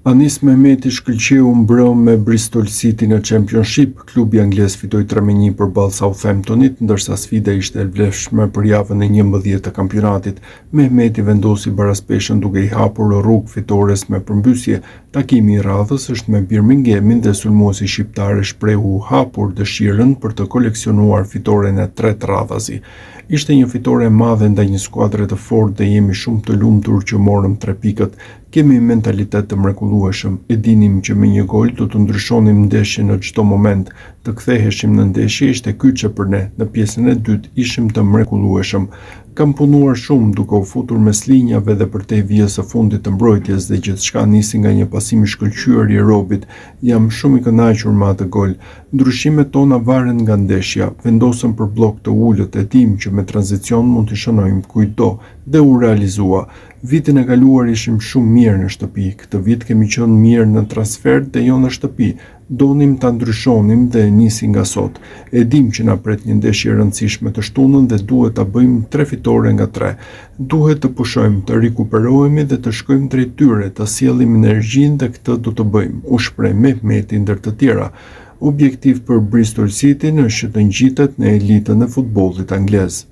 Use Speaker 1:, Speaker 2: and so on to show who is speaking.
Speaker 1: Anis Mehmeti shkëlqeu mbrëm me Bristol City në Championship. Klubi anglez fitoi 3-1 përballë Southamptonit, ndërsa sfida ishte e vlefshme për javën e 11 të kampionatit. Mehmeti vendosi baraspeshën duke i hapur rrugë fitores me përmbysje. Takimi i radhës është me Birminghamin dhe sulmuesi shqiptar e shprehu hapur dëshirën për të koleksionuar fitoren e tretë radhazi. Ishte një fitore e madhe ndaj një skuadre të fortë dhe jemi shumë të lumtur që morëm 3 pikët. Kemi mentalitet të mrekullueshëm, e dinim që me një gol do të ndryshonim ndeshjen në çdo moment. Të ktheheshim në ndeshje ishte kyçe për ne. Në pjesën e dytë ishim të mrekullueshëm. Kam punuar shumë duke u futur mes linjave dhe përtej vijës së fundit të mbrojtjes dhe gjithçka nisi nga një pasim i shkëlqyer i Robit. Jam shumë i kënaqur me atë gol. Ndryshimet tona varen nga ndeshja. Vendosëm për blok të ulët, e dim që me tranzicion mund të shënojmë kujtdo dhe u realizua. Vitin e kaluar ishim shumë mirë në shtëpi. Këtë vit kemi qenë mirë në transfer dhe jo në shtëpi. Donim ta ndryshonim dhe nisi nga sot. E dim që na pret një ndeshje e rëndësishme të shtunën dhe duhet ta bëjmë 3 fitore nga 3. Duhet të pushojmë, të rikuperohemi dhe të shkojmë drejt tyre, të sjellim energjinë dhe këtë do të bëjmë. U shpreh Mehmeti ndër të tjera. Objektiv për Bristol City është që të ngjitet në elitën e futbollit anglez.